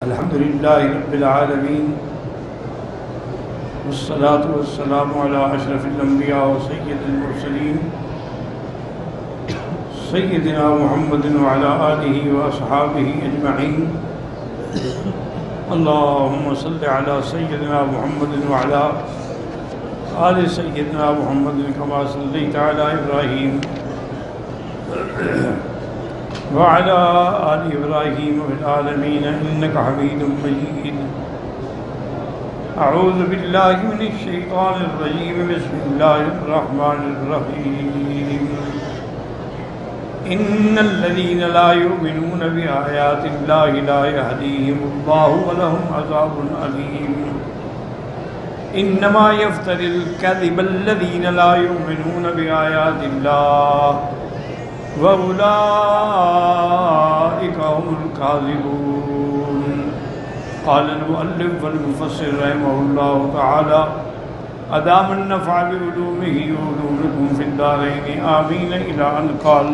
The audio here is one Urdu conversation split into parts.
الحمد لله رب العالمين والصلاة والسلام على أشرف الأنبياء وسيد المرسلين سيدنا محمد وعلى آله وأصحابه أجمعين اللهم صل على سيدنا محمد وعلى آل سيدنا محمد كما صليت على إبراهيم وعلى آل إبراهيم في العالمين إنك حميد مجيد أعوذ بالله من الشيطان الرجيم بسم الله الرحمن الرحيم إن الذين لا يؤمنون بآيات الله لا يهديهم الله ولهم عذاب أليم إنما يفتري الكذب الذين لا يؤمنون بآيات الله وَأُولَئِكَ هُمُ الْكَاذِبُونَ قال المؤلف والمفسر رحمه الله تعالى أدام النفع بعلومه وعلومكم في الدارين آمين إلى أن قال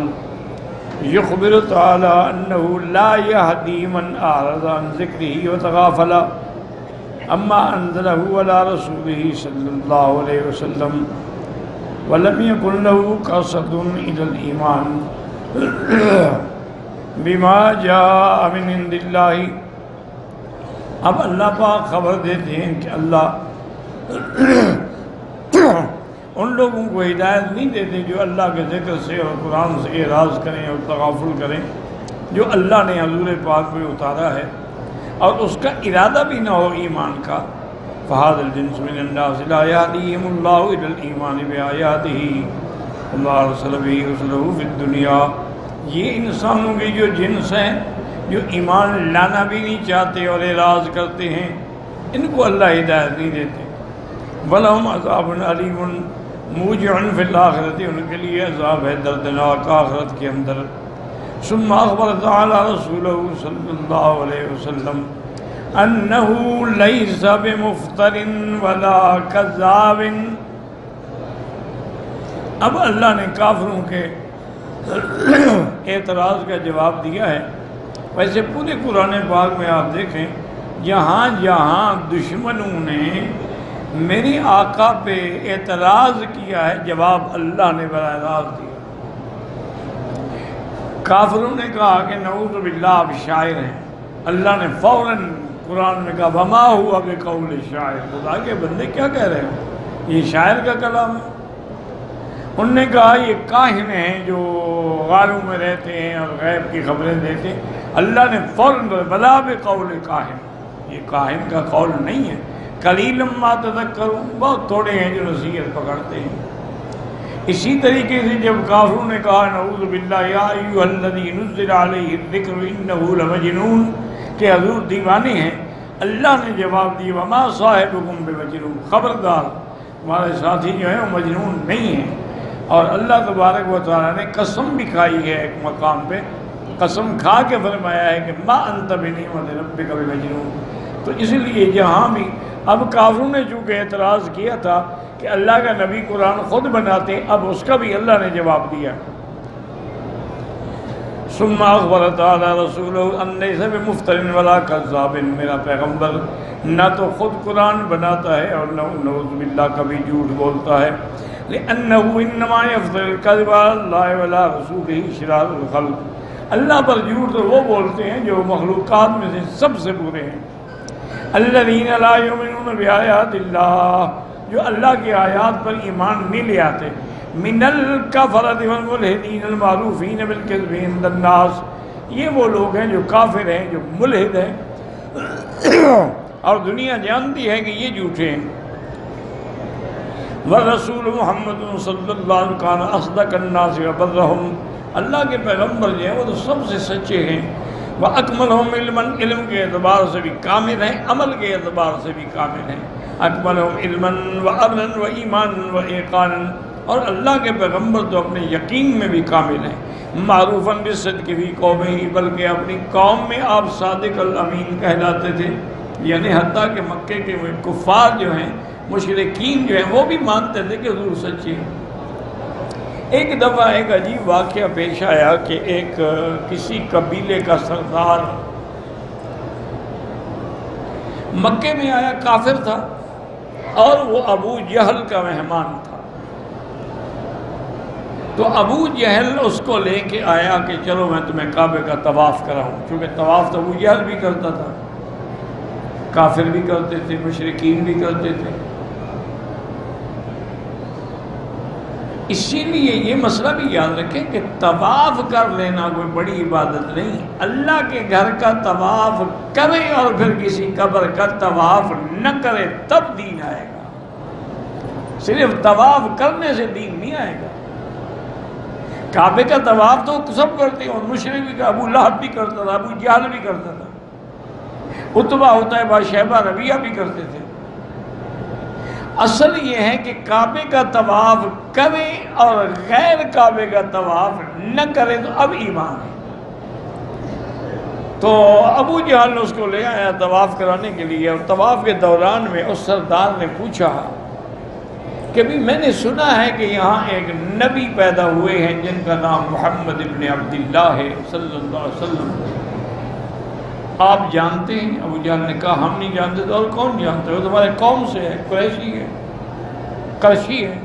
يخبر تعالى أنه لا يهدي من أعرض عن ذكره وتغافل أما أنزله على رسوله صلى الله عليه وسلم ولم يكن له قصد إلى الإيمان بما جاء من عند الله. اب اللہ پاک خبر دیتے ہیں کہ اللہ ان لوگوں کو ہدایت نہیں دیتے جو اللہ کے ذکر سے اور قرآن سے اعراض کریں اور تغافل کریں جو اللہ نے حضور پاک میں اتارا ہے اور اس کا ارادہ بھی نہ ہو ایمان کا. فَهَذَا الْجِنْسُ مِنَ النَّاسِ لَا يَهْدِيهِمُ اللَّهُ إِلَى الْإِيمَانِ بِآيَاتِهِ وَمَا أَرْسَلَ بِهِ رُسُلَهُ فِي الدُّنْيَا. یہ انسانوں کی جو جنس ہیں جو ایمان لانا بھی نہیں چاہتے اور اعراض کرتے ہیں ان کو اللہ ہدایت نہیں دیتے. وَلَهُمْ عَذَابٌ أَلِيمٌ مُوجِعٌ فِي الْآخِرَةِ ان کے لیے عذاب ہے دردناک آخرت کے اندر. ثُمَّ أَخْبَرَ تَعَالَى رَسُولَهُ صلی اللہ علیہ وسلم انہو لیس بمفتر ولا کذاب. اب اللہ نے کافروں کے اعتراض کا جواب دیا ہے. ویسے پورے قرآن پاک میں آپ دیکھیں جہاں جہاں دشمنوں نے میرے آقا پہ اعتراض کیا ہے جواب اللہ نے براہ راست دیا. کافروں نے کہا کہ نعوذ باللہ آپ شاعر ہیں. اللہ نے فوراً قرآن میں کہا وما ہوا بقول شاعر. خدا کے بندے کیا کہہ رہے ہیں یہ شاعر کا کلام ہے. انہوں نے کہا یہ کاہن ہیں جو غاروں میں رہتے ہیں اور غیب کی خبریں دیتے ہیں. اللہ نے فوراً بلا بقول کاہن. یہ کاہن کا قول نہیں ہے. قلیلا ما تذکرون بہت تھوڑے ہیں جو نصیحت پکڑتے ہیں. اسی طریقے سے جب کافروں نے کہا نعوذ باللہ یا ایھا الذی نزل علیہ الذکر انہ لمجنون کہ حضور دیوانے ہیں, اللہ نے جواب دی وما صاحبکم بمجنون خبردار ہمارے ساتھی جو ہیں وہ مجنون نہیں ہیں. اور اللہ تبارک و تعالیٰ نے قسم بھی کھائی ہے ایک مقام پہ قسم کھا کے فرمایا ہے کہ ما انت بنعمت ربک بمجنون. تو اس لیے جہاں بھی اب کافروں نے چونکہ اعتراض کیا تھا کہ اللہ کا نبی قرآن خود بناتے اب اس کا بھی اللہ نے جواب دیا. ثم اخبر تعالی رسولہ ان لیس بمفتر ولا کذاب. میرا پیغمبر نہ تو خود قرآن بناتا ہے اور نہ نعوذ باللہ کبھی جھوٹ بولتا ہے. لأنه انما يفتر الكذب على الله وعلى رسوله شرار الخلق. اللہ پر جھوٹ تو وہ بولتے ہیں جو مخلوقات میں سے سب سے برے ہیں. الذين لا يؤمنون بآيات الله جو اللہ کی آیات پر ایمان نہیں لے آتے. من الکفرۃ والملحدین المعروفین بالکذب عند الناس. یہ وہ لوگ ہیں جو کافر ہیں جو ملحد ہیں اور دنیا جانتی ہے کہ یہ جھوٹے ہیں. والرسول محمد صلی اللہ علیہ وسلم کان اصدق الناس وبرهم. اللہ کے پیغمبر جو ہیں وہ تو سب سے سچے ہیں. وَأَكْمَلْهُمْ عِلْمًا علم کے اعتبار سے بھی کامل ہیں, عمل کے اعتبار سے بھی کامل ہیں. أَكْمَلْهُمْ عِلْمًا وَأَمْنًا وَإِيمَانًا وَإِيقَانًا. اور اللہ کے پیغمبر تو اپنے یقین میں بھی کامل ہیں. معروفاً بالصدق فی قومہ بلکہ اپنی قوم میں آپ صادق الامین کہلاتے تھے. یعنی حتیٰ کہ مکے کے کفار جو ہیں مشرکین جو ہیں وہ بھی مانتے تھے کہ حضور سچے ہیں. ایک دفعہ ایک عجیب واقعہ پیش آیا کہ ایک کسی قبیلے کا سردار مکے میں آیا، کافر تھا اور وہ ابو جہل کا مہمان تھا. تو ابو جہل اس کو لے کے آیا کہ چلو میں تمہیں کعبے کا طواف کراؤں. چونکہ طواف تو ابو جہل بھی کرتا تھا، کافر بھی کرتے تھے، مشرکین بھی کرتے تھے. اسی لیے یہ مسئلہ بھی یاد رکھیں کہ طواف کر لینا کوئی بڑی عبادت نہیں. اللہ کے گھر کا طواف کرے اور پھر کسی قبر کا طواف نہ کرے تب دین آئے گا. صرف طواف کرنے سے دین نہیں آئے گا. کعبے کا طواف تو سب کرتے ہیں، اور مشرک بھی، ابو لہب بھی کرتا تھا، ابو جہل بھی کرتا تھا، عتبہ عتیبہ شیبہ ربیعہ بھی کرتے تھے. اصل یہ ہے کہ کعبے کا طواف کریں اور غیر کعبے کا طواف نہ کریں تو اب ایمان ہے. تو ابو جہل نے اس کو لے آیا طواف کرانے کے لیے، اور طواف کے دوران میں اس سردار نے پوچھا کہ بھی میں نے سنا ہے کہ یہاں ایک نبی پیدا ہوئے ہیں جن کا نام محمد ابن عبداللہ ہے صلی اللہ علیہ وسلم، آپ جانتے ہیں؟ ابو جہل نے کہا ہم نہیں جانتے. تو اور کون جانتے؟ وہ تمہارے قوم سے ہے، قریشی ہے، قرشی ہے،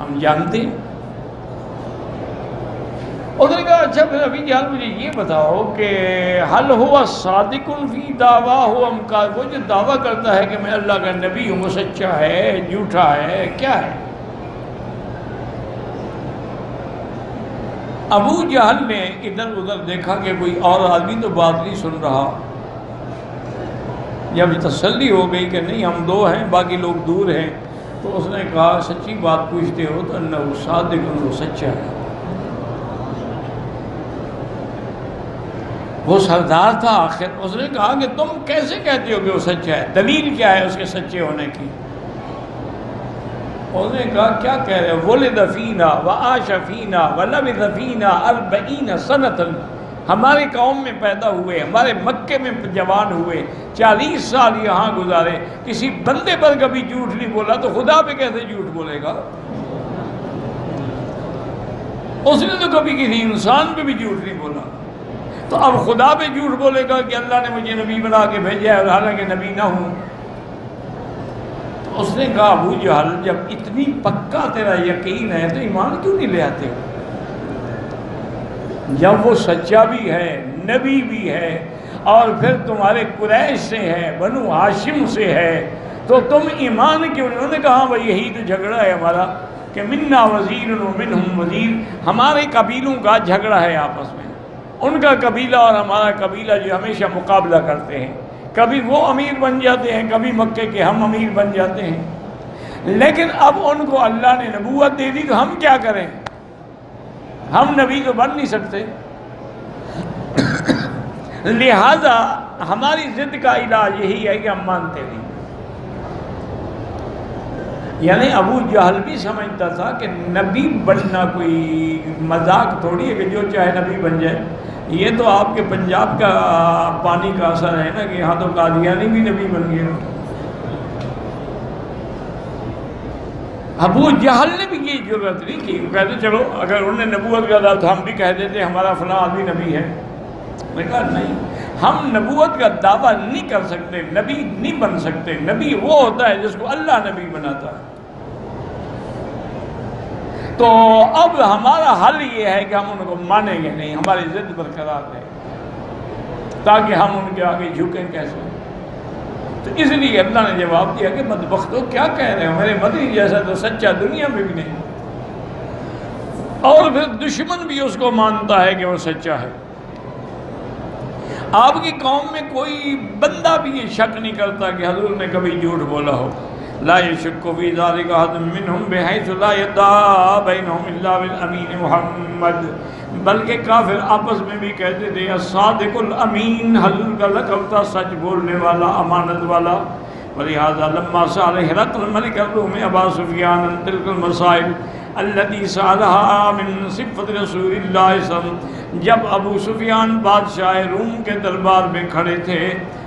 ہم جانتے ہیں. اس نے کہا اچھا پھر ابھی جہل مجھے یہ بتاؤ کہ حل ہوا صادق فی دعویٰ ہو ام کا، وہ جو دعویٰ کرتا ہے کہ میں اللہ کا نبی ہوں وہ سچا ہے جھوٹا ہے کیا ہے؟ ابو جہل نے ادھر ادھر دیکھا کہ کوئی اور آدمی تو بات نہیں سن رہا. جب تسلی ہو گئی کہ نہیں ہم دو ہیں باقی لوگ دور ہیں، تو اس نے کہا سچی بات پوچھتے ہو تو انہو صادق، وہ سچا ہے. وہ سردار تھا آخر. اس نے کہا کہ تم کیسے کہتے ہو کہ وہ سچا ہے؟ دلیل کیا ہے اس کے سچے ہونے کی؟ اس نے کہا کیا کہہ رہے ہو؟ ولد فینا وعاش فینا ولبث فینا 40 سنۃ، ہمارے قوم میں پیدا ہوئے، ہمارے مکے میں جوان ہوئے، 40 سال یہاں گزارے. کسی بندے پر کبھی جھوٹ نہیں بولا تو خدا پہ کیسے جھوٹ بولے گا؟ اس نے تو کبھی کسی انسان پہ بھی جھوٹ نہیں بولا، تو اب خدا پہ جھوٹ بولے گا کہ اللہ نے مجھے نبی بنا کے بھیجا ہے اور حالانکہ نبی نہ ہوں. تو اس نے کہا ابو جہل جب اتنی پکا تیرا یقین ہے تو ایمان کیوں نہیں لے آتے ہو؟ جب وہ سچا بھی ہے، نبی بھی ہے، اور پھر تمہارے قریش سے ہے، بنو ہاشم سے ہے، تو تم ایمان کیوں نہیں؟ انہوں نے کہا بھائی یہی تو جھگڑا ہے ہمارا کہ منا وزیر و منہم وزیر، ہمارے قبیلوں کا جھگڑا ہے آپس میں. ان کا قبیلہ اور ہمارا قبیلہ جو ہمیشہ مقابلہ کرتے ہیں، کبھی وہ امیر بن جاتے ہیں، کبھی مکے کے ہم امیر بن جاتے ہیں. لیکن اب ان کو اللہ نے نبوت دے دی تو ہم کیا کریں؟ ہم نبی تو بن نہیں سکتے. لہذا ہماری ضد کا علاج یہی ہے کہ ہم مانتے نہیں. یعنی ابو جہل بھی سمجھتا تھا کہ نبی بننا کوئی مذاق تھوڑی ہے کہ جو چاہے نبی بن جائے. یہ تو آپ کے پنجاب کا پانی کا اثر ہے نا کہ یہاں تو قادیانی بھی نبی بن گئے. ابو جہل نے بھی یہ ضرورت نہیں کی. وہ کہتے چلو اگر انہوں نے نبوت کا دعویٰ تو ہم بھی کہہ دیتے ہمارا فلاں آدمی نبی ہے. میں کہا نہیں، ہم نبوت کا دعویٰ نہیں کر سکتے، نبی نہیں بن سکتے. نبی وہ ہوتا ہے جس کو اللہ نبی بناتا ہے. تو اب ہمارا حل یہ ہے کہ ہم ان کو مانیں گے نہیں، ہماری ضد برقرار ہے تاکہ ہم ان کے آگے جھکیں کیسے. تو اس لیے اللہ نے جواب دیا کہ بدبختو کیا کہہ رہے ہو، میرے مدنی جیسا تو سچا دنیا میں بھی نہیں. اور پھر دشمن بھی اس کو مانتا ہے کہ وہ سچا ہے. آپ کی قوم میں کوئی بندہ بھی یہ شک نہیں کرتا کہ حضور نے کبھی جھوٹ بولا ہو. لا يشك في ذلك أحد منهم بحيث لا يدعى بينهم إلا بالأمين محمد. بلکہ کافر آپس میں بھی کہتے تھے الصادق الامین، حضور کا لقب تھا سچ بولنے والا، امانت والا. ولہذا لما سأل هرقل ملك الروم أبا سفیان عن تلك المسائل التي سألها من صفة رسول الله صلی اللہ علیہ وسلم، جب ابو سفیان بادشاہ روم کے دربار میں کھڑے تھے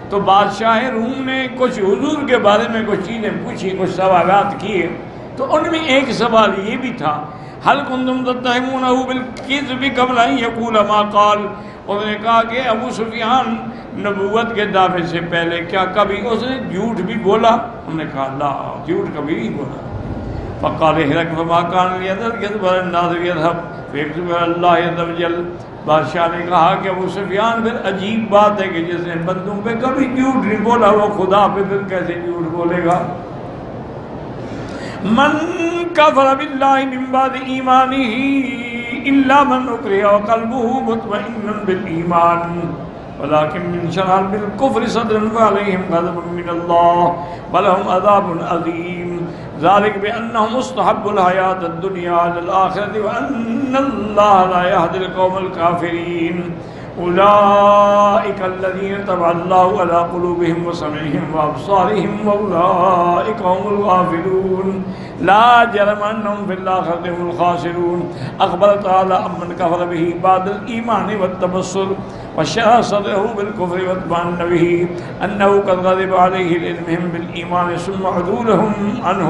تو بادشاہ روم نے کچھ حضور کے بارے میں کچھ چیزیں پوچھی، کچھ سوالات کیے. تو ان میں ایک سوال یہ بھی تھا حل کنتم تتہمونہ بالکذب قبل ان یقول ما قال، اس نے کہا کہ ابو سفیان نبوت کے دعوے سے پہلے کیا کبھی اس نے جھوٹ بھی بولا؟ انہوں نے کہا لا، جھوٹ کبھی نہیں بولا۔ فقال هرقل فما كان ليذهب كذب الناظر يذهب فيكتب الله عز وجل۔ بادشاہ نے کہا کہ ابو سفیان پھر عجیب بات ہے کہ جس نے بندوں پہ کبھی جھوٹ نہیں بولا وہ خدا پہ پھر کیسے جھوٹ بولے گا؟ من کفر باللہ من بعد ایمانہ الا من اکرہ وقلبہ مطمئن بالایمان ولكن من شرح بالكفر صدرا فعليهم غضب من الله ولهم عذاب عظيم ذلك بأنهم استحبوا الحياة الدنيا على الآخرة وأن الله لا يهدي القوم الكافرين أولئك الذين طبع الله على قلوبهم وسمعهم وأبصارهم وأولئك هم الغافلون لا جرم أنهم في الآخرة هم الخاسرون۔ أخبر تعالى عمن كفر به بعد الإيمان والتبصر وشرح صدره بالكفر واطمأن به أنه قد غضب عليه لعلمهم بالإيمان ثم عدولهم عنه۔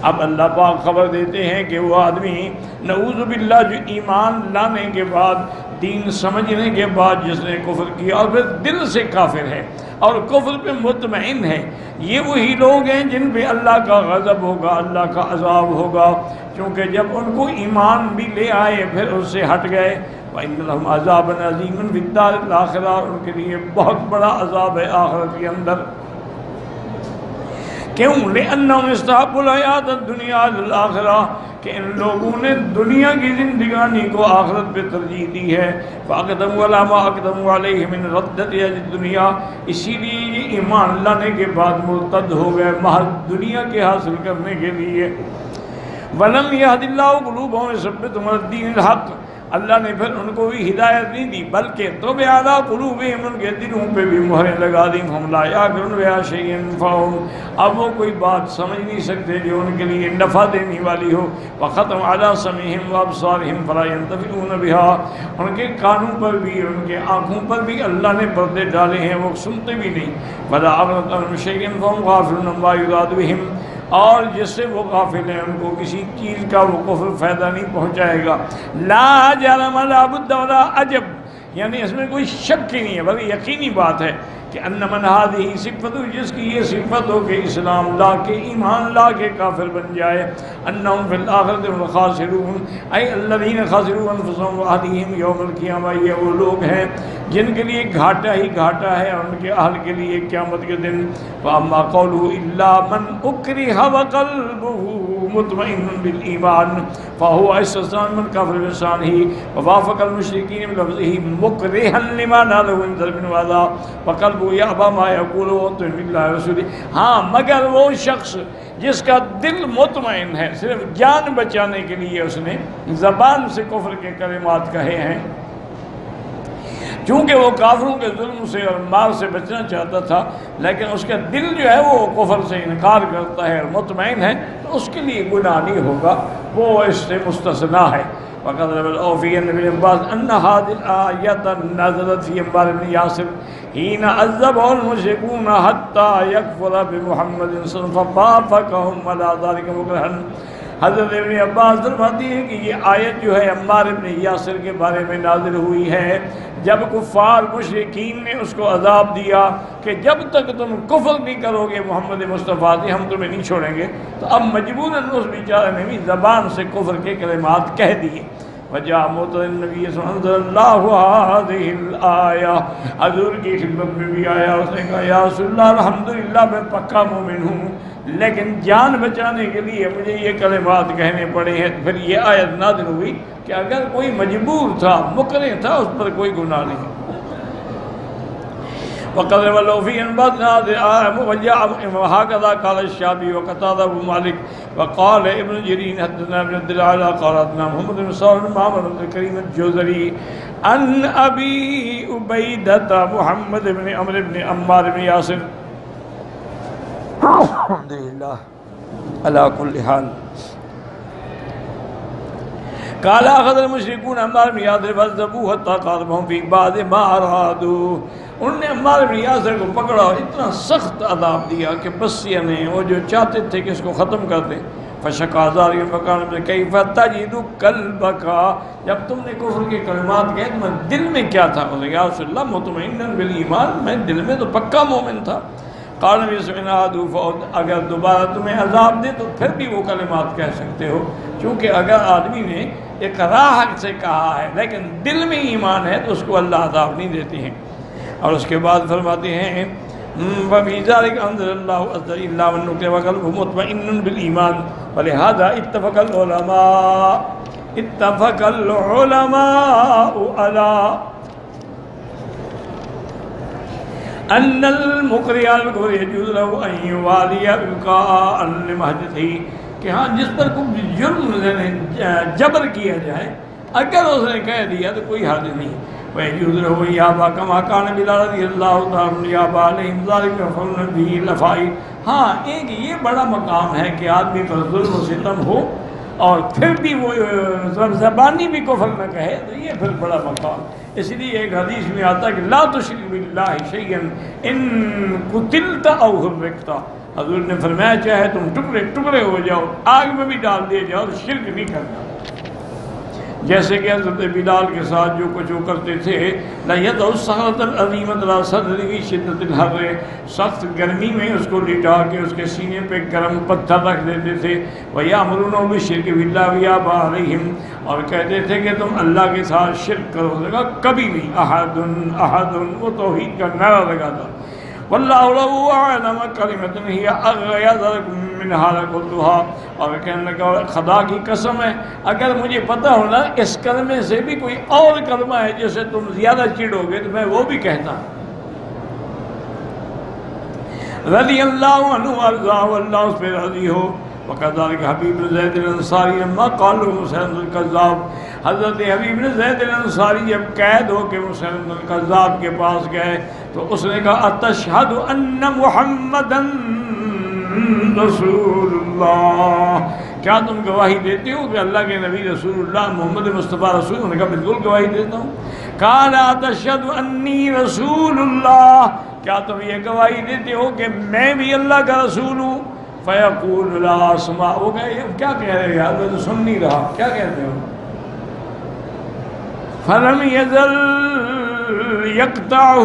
اب اللہ پاک خبر دیتے ہیں کہ وہ آدمی نعوذ باللہ جو ایمان لانے کے بعد دین سمجھنے کے بعد جس نے کفر کیا اور پھر دل سے کافر ہے اور کفر پہ مطمئن ہے، یہ وہی لوگ ہیں جن پہ اللہ کا غضب ہوگا، اللہ کا عذاب ہوگا، کیونکہ جب ان کو ایمان بھی لے آئے پھر اس سے ہٹ گئے۔ وَإِنَّ لَهُمْ عَذَابًا عَظِيمًا فِي الدَّارِ الْآخِرَةِ، اور ان کے لیے بہت بڑا عذاب ہے آخرت کے اندر۔ کیوں؟ لِأَنَّهُمْ اسْتَحَبُّوا الْحَيَاةَ الدُّنْيَا عَلَى الْآخِرَةِ، کہ ان لوگوں نے دنیا کی زندگانی کو آخرت پہ ترجیح دی ہے۔ فَأَقْدَمُوا عَلَىٰ مَا أَقْدَمُوا عَلَيْهِ مِنْ رَدَّةِ أَجْلِ الدُّنْيَا، اسی لیے یہ ایمان لانے کے بعد مرتد ہو گئے محض دنیا کے حاصل کرنے کے لیے۔ وَلَمْ يَهْدِ اللَّهُ قُلُوبَهُمْ لِيُثَبِّتَهُمْ عَلَى الدِّينِ الْحَقِّ، اللہ نے پھر ان کو بھی ہدایت نہیں دی بلکہ طبع علی قلوبہم، ان کے دلوں پہ بھی مہریں لگا دی۔ ہم لا یعقلون بہا شیئا فہم، اب وہ کوئی بات سمجھ نہیں سکتے جو ان کے لیے نفع دینے والی ہو۔ وختم علی سمعہم وابصارہم فلا ینتفعون بہا، ان کے کانوں پر بھی ان کے آنکھوں پر بھی اللہ نے پردے ڈالے ہیں، وہ سنتے بھی نہیں۔ ولا اغنت عنہم شیئا فہم غافلون عما یراد بہم، اور جس سے وہ غافل ہیں ان کو کسی چیز کا وہ کفر فائدہ نہیں پہنچائے گا۔ لا جرم لا بد ولا عجب، یعنی اس میں کوئی شک ہی نہیں ہے بلکہ یقینی بات ہے کہ ان من هذه صفت، جس کی یہ صفت ہو کہ اسلام لا کے ایمان لا کے کافر بن جائے، انہم فی الآخرۃ هم الخاسرون، اے الذین خسروا انفسهم واهلیہم یوم القیامہ، یہ وہ لوگ ہیں جن کے لیے گھاٹا ہی گھاٹا ہے اور ان کے اہل کے لیے قیامت کے دن۔ فاما قوله الا من اکرہ وقلبہ مطمئن بالایمان فهو استثناء من کفر بلسانه ووافق المشرکین بلفظه مکرہا لما نالہ من ضرب وعذاب وقلبہ یأبی ما یقول ویؤمن باللہ ورسولہ۔ ہاں مگر وہ شخص جس کا دل مطمئن ہے، صرف جان بچانے کے لیے اس نے زبان سے کفر کے کلمات کہے ہیں، چونکہ وہ کافروں کے ظلم سے اور مار سے بچنا چاہتا تھا، لیکن اس کا دل جو ہے وہ کفر سے انکار کرتا ہے اور مطمئن ہے، تو اس کے لیے گناہ نہیں ہوگا، وہ اس سے مستثنیٰ ہے۔ وقد روى في ابن عباس ان هذه الآية نزلت في عمار بن ياسر حين عذبه المشركون حتى يكفر بمحمد صلى الله عليه وسلم فوافقهم على ذلك مكرها۔ حضرت ابن عباس فرماتی ہیں کہ یہ آیت جو ہے عمار ابن یاسر کے بارے میں نازل ہوئی ہے جب کفار مشرکین نے اس کو عذاب دیا کہ جب تک تم کفر نہیں کرو گے محمد مصطفیٰ سے ہم تمہیں نہیں چھوڑیں گے، تو اب مجبوراً اس بیچارے نے بھی زبان سے کفر کے کلمات کہہ دیے۔ وجاء موت النبی صلی اللہ علیہ الآیہ، حضور کی خدمت میں بھی آیا، اس نے کہا یا رسول اللہ الحمدللہ میں پکا مومن ہوں، لیکن جان بچانے کے لیے مجھے یہ کلمات کہنے پڑے ہیں۔ پھر یہ آیت نازل ہوئی کہ اگر کوئی مجبور تھا، مکرہ تھا، اس پر کوئی گناہ نہیں۔ وقد روى في بعض وهكذا قال الشافعي وقتادة أبو مالك وقال ابن جرير حدثنا ابن عبد الأعلى قال حدثنا محمد بن صالح بن معمر بن كريم الجوزري عن أبي عبيدة محمد بن عمرو بن عمار بن ياسر الحمد لله على كل حال قال أخذ المشركون عمار بن ياسر فعذبوه حتى قاتلهم في بعض ما أرادوا، انہوں نے عمار بن یاسر کو پکڑا اور اتنا سخت عذاب دیا کہ بس یعنی وہ جو چاہتے تھے کہ اس کو ختم کر دیں فشقا ذلك فقال كيف تجد قلبك، جب تم نے کفر کے کلمات کہے تو دل میں کیا تھا؟ یا رسول اللہ مطمئنا بالایمان، میں دل میں تو پکا مومن تھا۔ قال نبی صلی اللہ علیہ وسلم اگر دوبارہ تمہیں عذاب دے تو پھر بھی وہ کلمات کہہ سکتے ہو، چونکہ اگر آدمی نے اقرار سے کہا ہے لیکن دل میں ایمان ہے تو اس کو اللہ عذاب نہیں دیتے ہیں۔ اور اس کے بعد فرماتے ہیں وَفِي ذَلِكَ أَنزَلَ اللَّهُ عَزَّ وَجَلَّ وَالنُّكْرِ وَقَلْبُهُ مُطْمَئِنٌّ بِالْإِيمَانِ وَلِهَذَا اتفق العلماء على أن المقرئ الكفر يجوز له أن يوالي إبقاء لمحدثه، کہ ہاں جس پر کوئی جرم جبر کیا جائے اگر اس نے کہہ دیا تو کوئی حرج نہیں۔ وَيَجُوزُ لَهُ يَابَا كَمَا كَانَ بِلَالَ رَضِيَ اللَّهُ تَعَالَى يَابَا عَلَيْهِمْ ذَلِكَ فَضْلٌ بِهِ لَفَائِدٌ۔ ہاں ایک یہ بڑا مقام ہے کہ آدمی پر ظلم و ستم ہو اور پھر بھی وہ زبانی بھی کفر نہ کہے، تو یہ پھر بڑا مقام۔ اس لیے ایک حدیث میں آتا ہے کہ لا تشرک باللہ شیئا ان قتلت او حرقت، حضور نے فرمایا چاہے تم ٹکڑے ٹکڑے ہو جاؤ، آگ میں بھی ڈال دیے جاؤ، شرک نہیں کرنا۔ جیسے کہ حضرت بلال کے ساتھ جو کچھ وہ کرتے تھے، لَيَدْعُ الصَّخْرَةَ الْعَظِيمَةَ عَلَىٰ صَدْرِهِ شِدَّةِ الْحَرِّ، سخت گرمی میں اس کو لٹا کے اس کے سینے پہ گرم پتھر رکھ دیتے تھے۔ وَيَأْمُرُونَهُ بِالشِّرْكِ بِاللَّهِ وَيَأْبَىٰ عَلَيْهِمْ، اور کہتے تھے کہ تم اللہ کے ساتھ شرک کرو، لگا کبھی نہیں، احد احد، وہ توحید کا نعرہ لگاتا۔ وَاللَّهُ لَهُ أَعْلَمَ كَلِمَةٌ هِيَ أَغْيَظُ لَكُم مِّنْهَا لَقُلْتُهَا، اور کہنے لگا خدا کی قسم ہے اگر مجھے پتہ ہونا اس کلمے سے بھی کوئی اور کلمہ ہے جسے تم زیادہ چڑھو گے تو میں وہ بھی کہتا۔ رضی اللہ عنہ وارضاہ، اللہ اس پہ راضی ہو۔ وَكَذَلِكَ حبیب بن زید الانصاری لما قالوا مسیلمۃ الکذاب، حضرت حبیب بن زید الانصاری جب قید ہو کے مسیلمۃ الکذاب کے پاس گئے تو اس نے کہا اتشہد ان محمدًا رسول اللہ، کیا تم گواہی دیتے ہو کہ اللہ کے نبی رسول اللہ محمد مصطفیٰ رسول؟ انہوں نے کہا بالکل گواہی دیتا ہوں۔ قال اتشہد انی رسول اللہ، کیا تم یہ گواہی دیتے ہو کہ میں بھی اللہ کا رسول ہوں؟ فیقول لا اسمع، وہ کیا کہہ رہے یار، میں تو سن نہیں رہا، کیا کہتے ہو؟ فلم یزل یقطعہ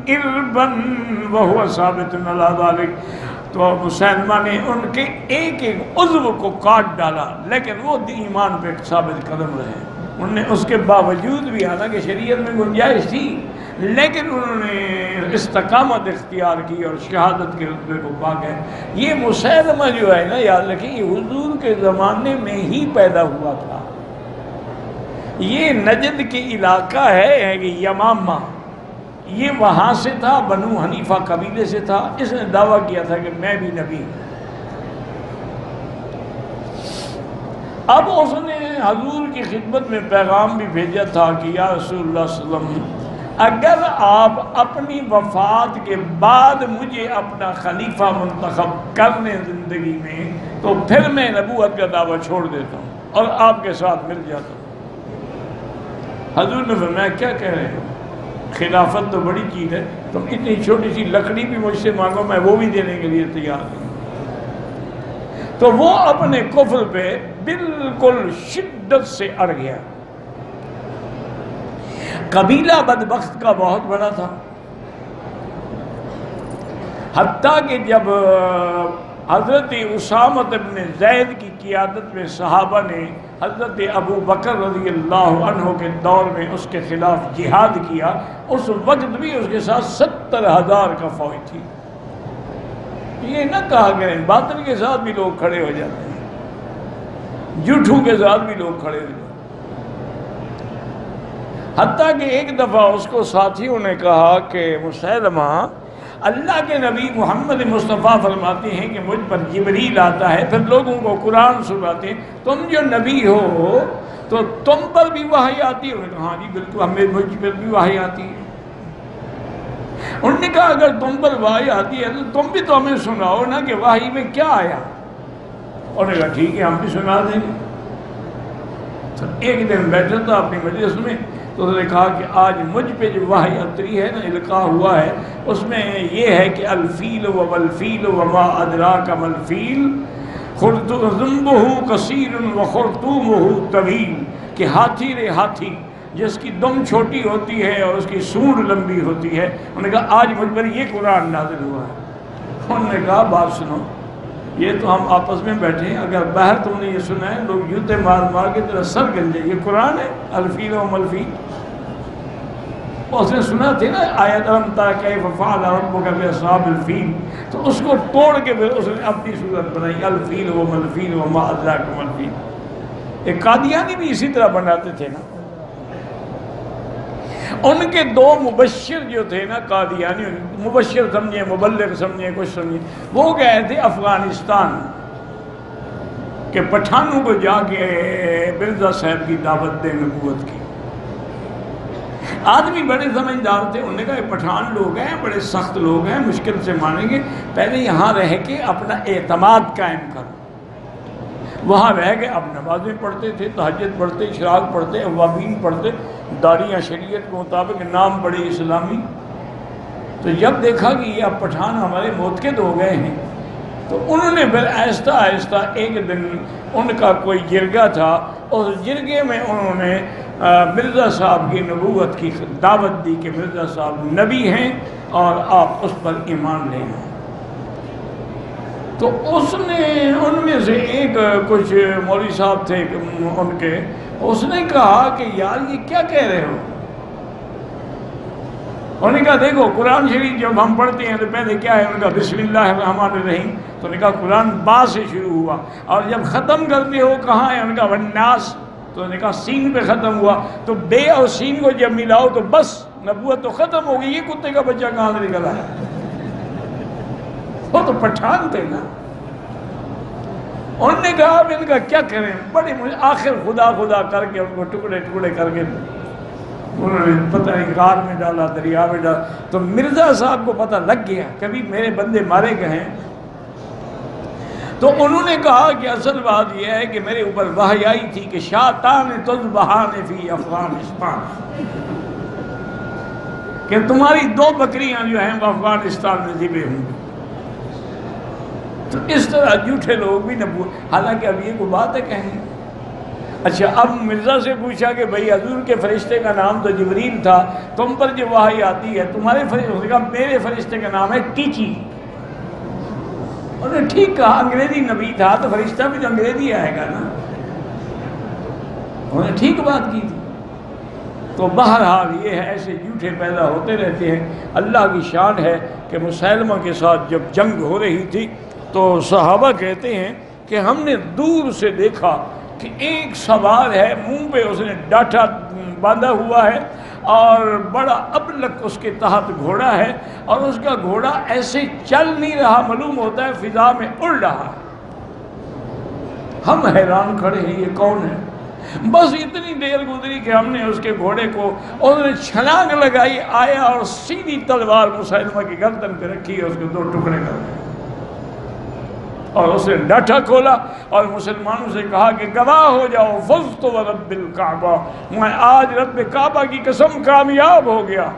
اربا وہو ثابت علی ذلک، تو مسلمہ نے ان کے ایک ایک عضو کو کاٹ ڈالا لیکن وہ ایمان پہ ثابت قدم رہے۔ انہوں نے اس کے باوجود بھی، حالانکہ شریعت میں گنجائش تھی، لیکن انہوں نے استقامت اختیار کی اور شہادت کے رتبے کو پا گئے۔ یہ مسلمہ جو ہے نا، یاد رکھیں یہ حضور کے زمانے میں ہی پیدا ہوا تھا۔ یہ نجد کے علاقہ ہے یمامہ، یہ وہاں سے تھا، بنو حنیفہ قبیلے سے تھا۔ اس نے دعویٰ کیا تھا کہ میں بھی نبی ہوں۔ اب اس نے حضور کی خدمت میں پیغام بھی بھیجا تھا کہ یا رسول اللہ صلی اللہ علیہ وسلم اگر آپ اپنی وفات کے بعد مجھے اپنا خلیفہ منتخب کر لیں زندگی میں تو پھر میں نبوت کا دعویٰ چھوڑ دیتا ہوں اور آپ کے ساتھ مل جاتا ہوں۔ حضور نے فرمایا کیا کہہ رہے ہو، خلافت تو بڑی چیز ہے، تم اتنی چھوٹی سی لکڑی بھی مجھ سے مانگو میں وہ بھی دینے کے لیے تیار ہوں۔ تو وہ اپنے کفر پہ بالکل شدت سے اڑ گیا۔ قبیلہ بدبخت کا بہت بڑا تھا، حتیٰ کہ جب حضرت اسامہ بن زید کی قیادت میں صحابہ نے حضرت ابو بکر رضی اللہ عنہ کے دور میں اس کے خلاف جہاد کیا، اس وقت بھی اس کے ساتھ 70,000 کا فوج تھی۔ یہ نہ کہا کریں باطل کے ساتھ بھی لوگ کھڑے ہو جاتے ہیں، جھوٹوں کے ساتھ بھی لوگ کھڑے ہو جاتے ہیں۔ حتیٰ کہ ایک دفعہ اس کو ساتھیوں نے کہا کہ مسیلمہ اللہ کے نبی محمد مصطفیٰ فرماتے ہیں کہ مجھ پر جبریل آتا ہے پھر لوگوں کو قرآن سناتے ہیں، تم جو نبی ہو تو تم پر بھی وحی آتی ہے؟ انہوں نے کہا ہاں جی بالکل ہمیں مجھ پر بھی وحی آتی ہے۔ انہوں نے کہا اگر تم پر وحی آتی ہے تو تم بھی تو ہمیں سناؤ نا کہ وحی میں کیا آیا۔ انہوں نے کہا ٹھیک ہے ہم بھی سنا دیں گے۔ تو ایک دن بیٹھا تھا اپنی مجلس میں، تو انہوں نے کہا کہ آج مجھ پہ جو وحی اتری ہے نا، القاء ہوا ہے، اس میں یہ ہے کہ الفیل والفیل وما ادراک ما الفیل ذنبہ کثیر وخرطومہ طویل، کہ ہاتھی رے ہاتھی جس کی دم چھوٹی ہوتی ہے اور اس کی سونڈ لمبی ہوتی ہے۔ انہوں نے کہا آج مجھ پر یہ قرآن نازل ہوا ہے۔ انہوں نے کہا بات سنو، یہ تو ہم آپس میں بیٹھے ہیں، اگر باہر تم نے یہ سنا ہے لوگ جوتے مار مار کے تیرا سر گنجے، یہ قرآن ہے الفیل و ملفیل؟ اس نے سنا تھے نا آیت الم تر کیف فعل ربک باصحاب الفیل، تو اس کو توڑ کے پھر اس نے اپنی صورت بنائی الفیل و ملفیل وما ادراک ما الفیل۔ ایک قادیانی بھی اسی طرح بناتے تھے نا۔ ان کے دو مبشر جو تھے نا قادیانی، مبشر سمجھیں مبلغ سمجھیں کچھ سمجھیں، وہ گئے تھے افغانستان کہ پٹھانوں کو جا کے مرزا صاحب کی دعوت دے نبوت کی۔ آدمی بڑے سمجھدار تھے، انہوں نے کہا یہ پٹھان لوگ ہیں، بڑے سخت لوگ ہیں، مشکل سے مانیں گے، پہلے یہاں رہ کے اپنا اعتماد قائم کرو۔ وہاں رہ کے اب نمازیں پڑھتے تھے، تہجد پڑھتے، اشراق پڑھتے، اوابین پڑھتے، داڑیاں شریعت کے مطابق، نام بڑے اسلامی۔ تو جب دیکھا کہ یہ اب پٹھان ہمارے موتقد ہو گئے ہیں، تو انہوں نے پھر آہستہ آہستہ ایک دن ان کا کوئی جرگہ تھا، اس جرگے میں انہوں نے مرزا صاحب کی نبوت کی دعوت دی کہ مرزا صاحب نبی ہیں اور آپ اس پر ایمان لے آئیں۔ تو اس نے ان میں سے ایک کچھ مولوی صاحب تھے ان کے، اس نے کہا کہ یار یہ کیا کہہ رہے ہو؟ انہوں نے کہا دیکھو قرآن شریف جب ہم پڑھتے ہیں تو پہلے کیا ہے؟ انہوں نے کہا بسم اللہ الرحمن الرحیم، تو انہوں نے کہا قرآن با سے شروع ہوا، اور جب ختم کرتے ہو کہاں ہے؟ انہوں نے کہا والناس، تو انہوں نے کہا سین پہ ختم ہوا، تو بے اور سین کو جب ملاؤ تو بس نبوت تو ختم ہو گئی، یہ کتے کا بچہ کہاں سے نکل آیا؟ وہ تو پٹھان تھے نا۔ انہوں نے کہا اب ان کا کیا کریں؟ بڑے آخر خدا خدا کر کے ان کو ٹکڑے ٹکڑے کر کے انہوں نے پتہ نہیں غار میں ڈالا، دریا میں ڈالا۔ تو مرزا صاحب کو پتہ لگ گیا کبھی میرے بندے مارے گئے ہیں۔ تو انہوں نے کہا کہ اصل بات یہ ہے کہ میرے اوپر وحی آئی تھی کہ شاطان تذبحان فی افغانستان، کہ تمہاری دو بکریاں جو ہیں وہ افغانستان میں ذبح ہوں گی۔ تو اس طرح جھوٹے لوگ بھی نبوت، حالانکہ اب یہ کوئی بات ہے کہیں۔ اچھا اب مرزا سے پوچھا کہ بھئی حضور کے فرشتے کا نام تو جبریل تھا، تم پر جو وحی آتی ہے تمہارے فرشتے؟ نے کہا میرے فرشتے کا نام ہے ٹیچی۔ انہوں نے ٹھیک کہا، انگریزی نبی تھا تو فرشتہ بھی تو انگریزی آئے گا نا۔ انہوں نے ٹھیک بات کی تھی۔ تو بہرحال یہ ہے، ایسے جھوٹے پیدا ہوتے رہتے ہیں۔ اللہ کی شان ہے کہ مسیلمہ کے ساتھ جب جنگ ہو رہی تھی تو صحابہ کہتے ہیں کہ ہم نے دور سے دیکھا کہ ایک سوار ہے، منہ پہ اس نے ڈاٹا باندھا ہوا ہے اور بڑا ابلک اس کے تحت گھوڑا ہے، اور اس کا گھوڑا ایسے چل نہیں رہا، معلوم ہوتا ہے فضا میں اڑ رہا ہے۔ ہم حیران کھڑے ہیں یہ کون ہے؟ بس اتنی دیر گزری کہ ہم نے اس کے گھوڑے کو، انہوں نے چھلانگ لگائی، آیا اور سیدھی تلوار مسیلمہ کی گردن پہ رکھی اور اس کے دو ٹکڑے کر دے، اور اس نے ڈاٹا کھولا اور مسلمانوں سے کہا کہ گواہ ہو جاؤ، فزت ورب الکعبہ، میں آج رب کعبہ کی قسم کامیاب ہو گیا۔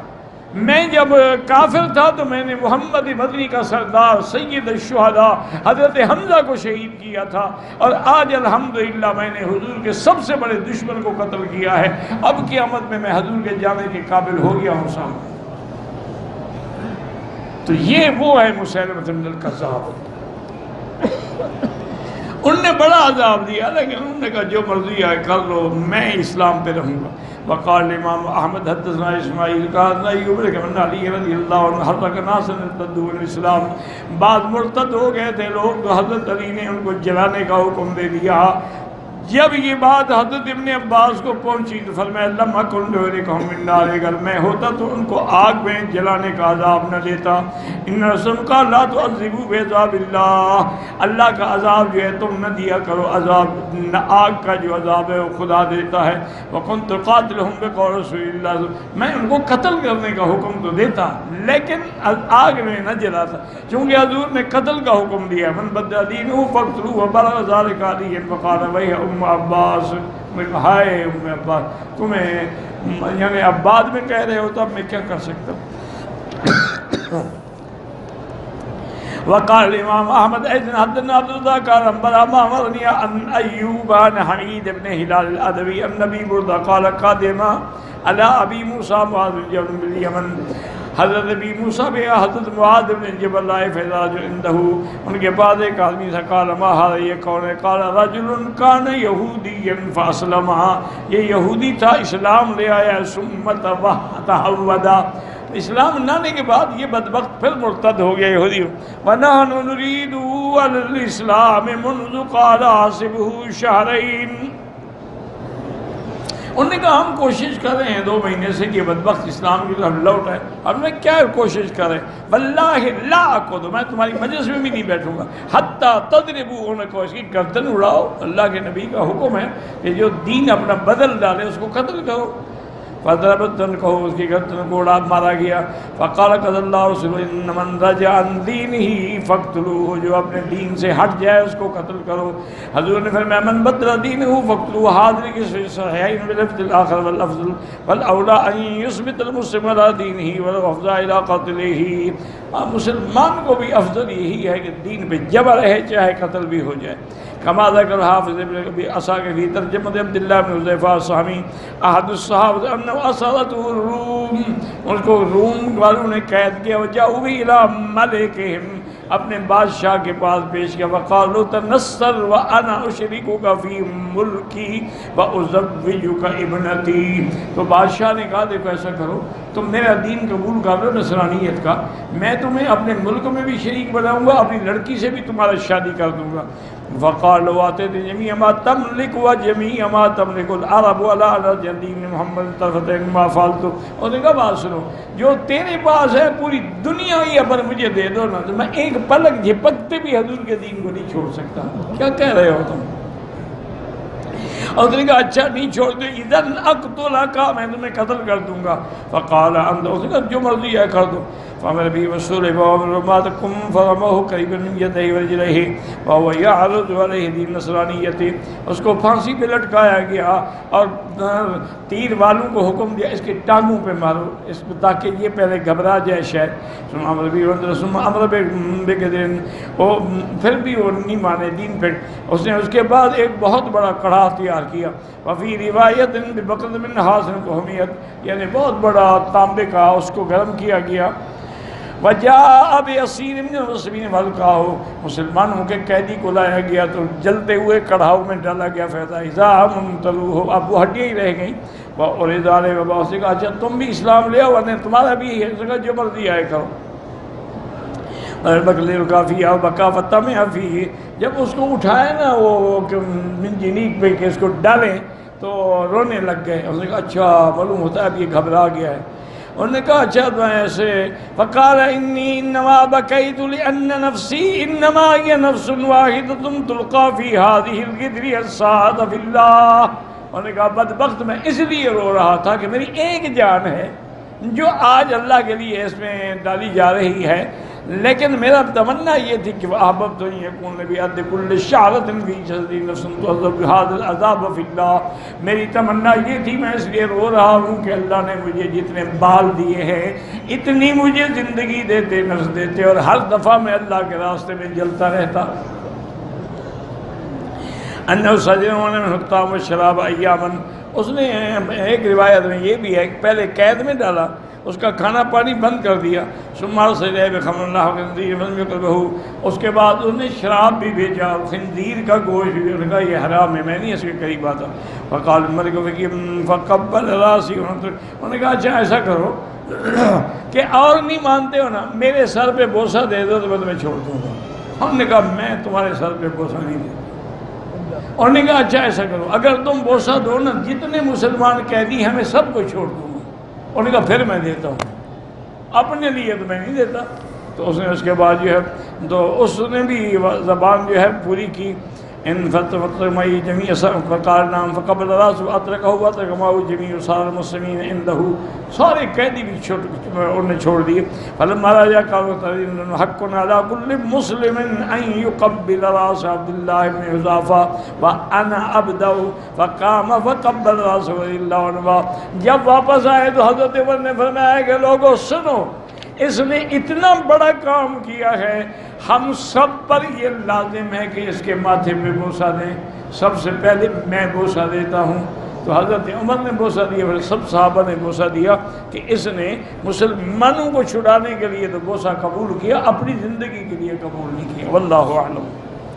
میں جب کافر تھا تو میں نے محمد مدنی کا سردار سید الشہداء حضرت حمزہ کو شہید کیا تھا، اور آج الحمدللہ میں نے حضور کے سب سے بڑے دشمن کو قتل کیا ہے۔ اب قیامت میں حضور کے جانے کے قابل ہو گیا ہوں سامنے۔ تو یہ وہ ہے مسیلمہ بن الکذاب۔ انہوں نے بڑا عذاب دیا، لیکن انہوں نے کہا جو مرضی ہے کر لو، میں اسلام پہ رہوں گا۔ وقال امام احمد حدثنا اسماعیل قال ایوب بن علی رضی اللہ عنہ حرق ناس ارتدوا عن الاسلام، بعض مرتد ہو گئے تھے لوگ تو حضرت علی نے ان کو جلانے کا حکم دے دیا۔ جب یہ بات حضرت ابن عباس کو پہنچی تو فرمایا لم اکن لأہلکہم من نار، اگر میں ہوتا تو ان کو آگ میں جلانے کا عذاب نہ دیتا۔ ان رسول کا لا تعذبوا بعذاب اللہ، اللہ کا عذاب جو ہے تم نہ دیا کرو، عذاب آگ کا جو عذاب ہے وہ خدا دیتا ہے۔ وَكُنْتُ قَاتِلُهُمْ بِقَوْلِ رسول اللہ، میں ان کو قتل کرنے کا حکم تو دیتا لیکن آگ میں نہ جلاتا، چونکہ حضور نے قتل کا حکم دیا، من بدل دینہ فاقتلوہ وبلغ ذلک علیہ فقال ویح ام عباس، میں کہا ہائے ام عباس تمہیں یعنی اب بعد میں کہہ رہے ہو تو اب میں کیا کر سکتا ہوں۔ وقال الامام احمد ایضا حدثنا عبد الرزاق قال انبأنا امرني ان ایوب عن حمید بن ہلال الادوی النبی بردا قال قادم على ابی موسیٰ معاذ بن جبل بالیمن، حضرت ابی موسیٰ بھی حضرت معاذ بن جبل لائے فیضاج اندہ، ان کے بعد ایک آدمی سے قال ما هذا، یہ کون ہے؟ قال رجل کان یہودی فاسلم، یہ یہودی تھا اسلام لے آیا، ثم تحودا، اسلام لانے کے بعد یہ بدبخت پھر مرتد ہو گیا یہودی۔ وَنَحْنُ نُرِيدُ عَلَى الْإِسْلَامِ مُنْذُ قَالَ حَاسِبُهُ شَهْرَيْنِ، انہوں نے کہا ہم کوشش کر رہے ہیں 2 مہینے سے کہ بدبخت اسلام کی طرف لوٹ آئے، ہم نے کیا کوشش کریں؟ وَاللَّهِ لَا أَقْعُدُ، میں تمہاری مجلس میں بھی نہیں بیٹھوں گا، حَتَّى تَضْرِبُوا، انہوں نے کہا اس کی گردن اڑاؤ، اللہ کے نبی کا حکم ہے کہ جو دین اپنا بدل ڈالے اس کو قتل کرو۔ فضربتن کہو، اس کی گردن کو اڑا مارا گیا۔ فقال قضى الله رسول ان من رجع عن دینه فاقتلوه، جو اپنے دین سے ہٹ جائے اس کو قتل کرو۔ حضور نے فرمایا من بدل دینه فاقتلوه، حاضر کی صحیحین باللفظ الاخر واللفظ والاولى ان يثبت المسلم على دینه والافضل الى قتله، مسلمان کو بھی افضل یہی ہے کہ دین پہ جبر رہے چاہے قتل بھی ہو جائے۔ كما ذكر حافظ ابن عساکر في ترجمة عبد الله بن حذيفة الصحمی احد الصحابة انه اسرته الروم، ان کو روم والوں نے قید کیا، وجاؤوا به الى ملكهم، اپنے بادشاہ کے پاس پیش کیا، وقالوا تنصر وانا اشركك في ملكي وازوجك ابنتي، تو بادشاہ نے کہا دیکھو ایسا کرو تم میرا دین قبول کر لو نصرانیت کا، میں تمہیں اپنے ملک میں بھی شریک بناؤں گا، اپنی لڑکی سے بھی تمہارا شادی کر دوں گا۔ وقال واتت جميع ما تملك وجميع ما تملك العرب ولا دین محمد طرفت ما فالتو، اور نے کہا بات سنو، جو تیرے پاس ہے پوری دنیا ہی اگر مجھے دے دو نا تو میں ایک پلک جھپکتے بھی حضور کے دین کو نہیں چھوڑ سکتا۔ کیا کہہ رہے ہو تم؟ اور نے کہا اچھا نہیں چھوڑ دو، اذن اقتلک، میں تمہیں قتل کر دوں گا۔ فقال انت، اس نے کہا جو مرضی ہے کر دو۔ فامر به وصلب وامر ما تقم فرمه قريبا من يديه ورجليه وهو يعرض عليه دين نصرانيته، اس کو پھانسی پہ لٹکایا گیا اور تیر والوں کو حکم دیا اس کے ٹانگوں پہ مارو اس کو تاکہ یہ پہلے گھبرا جائے شاید۔ ثم امر به ثم امر بقدر، وہ پھر بھی وہ نہیں مانے دین پہ، اس نے اس کے بعد ایک بہت بڑا کڑھا تیار کیا، وفی روایت ببقر من حاصن قومیت، یعنی بہت بڑا تانبے کا اس کو گرم کیا گیا۔ وجاء بأسير من المسلمين فألقاه، مسلمانوں کے قیدی کو لایا گیا تو جلتے ہوئے کڑھاؤ میں ڈالا گیا، فیضا اذا منتلوه، اب وہ ہڈیاں ہی رہ گئیں۔ اور ادارے وبا سے کہا اچھا تم بھی اسلام لے آؤ، تمہارا بھی ہے، کہا جو مرضی آئے کرو۔ بکلے کافی اور بکافت میں فی، جب اس کو اٹھائے نا وہ منجنیک پہ کہ اس کو ڈالیں تو رونے لگ گئے۔ اس نے کہا اچھا معلوم ہوتا ہے اب یہ گھبرا گیا ہے۔ انہوں نے کہا اچھا تو ایسے، فقال انی انما بکیت لان نفسی انما هي نفس واحدۃ تلقى فی هذه القدر الساعۃ فی اللہ، انہوں نے کہا بدبخت میں اس لیے رو رہا تھا کہ میری ایک جان ہے جو آج اللہ کے لیے اس میں ڈالی جا رہی ہے، لیکن میرا تمنا یہ تھی کہ احببت ان یکون نبی عد کل شعرۃ فی جسدی نفس تعذب بهذا العذاب فی اللہ، میری تمنا یہ تھی، میں اس لیے رو رہا ہوں کہ اللہ نے مجھے جتنے بال دیے ہیں اتنی مجھے زندگی دیتے نفس دیتے، اور ہر دفعہ میں اللہ کے راستے میں جلتا رہتا۔ انہ سجنوں نے حطام الشراب ایامن، اس نے ایک روایت میں یہ بھی ہے کہ پہلے قید میں ڈالا، اس کا کھانا پانی بند کر دیا، سمار سے جائے بخمر اللہ خنزیر من بہو، اس کے بعد انہوں نے شراب بھی بھیجا، خنزیر کا گوشت بھی، انہوں نے کہا یہ حرام ہے، میں نہیں اس کے قریب آتا۔ فقال ملک فقبل راسی، انہوں نے کہا اچھا ایسا کرو کہ اور نہیں مانتے ہو نا، میرے سر پہ بوسہ دے دو تو میں تمہیں چھوڑ دوں گا۔ ہم نے کہا میں تمہارے سر پہ بوسہ نہیں دیتا۔ انہوں نے کہا اچھا ایسا کرو اگر تم بوسہ دو نا جتنے مسلمان قیدی ہیں میں سب کو چھوڑ دوں گا۔ انہوں نے کہا پھر میں دیتا ہوں، اپنے لیے تو میں نہیں دیتا۔ تو اس نے اس کے بعد جو ہے تو اس نے بھی زبان جو ہے پوری کی. ان فتمئی جمیع فقال نام فقبل راس اترکہ اترکماہ جمیع سار المسلمین عندہ. سارے قیدی بھی انہوں نے چھوڑ دیے. فلما راجع قالوا ترین حق علی کل مسلم ان یقبل راس عبد اللہ بن حذافہ وانا ابدأ فقام فقبل راس رضی اللہ عنہ. جب واپس آئے تو حضرت عمر نے فرمایا کہ لوگوں سنو، اس نے اتنا بڑا کام کیا ہے، ہم سب پر یہ لازم ہے کہ اس کے ماتھے پہ بوسہ دیں. سب سے پہلے میں بوسہ دیتا ہوں. تو حضرت عمر نے بوسہ دیا، پھر سب صحابہ نے بوسہ دیا کہ اس نے مسلمانوں کو چھڑانے کے لیے تو بوسہ قبول کیا، اپنی زندگی کے لیے قبول نہیں کیا. واللہ اعلم.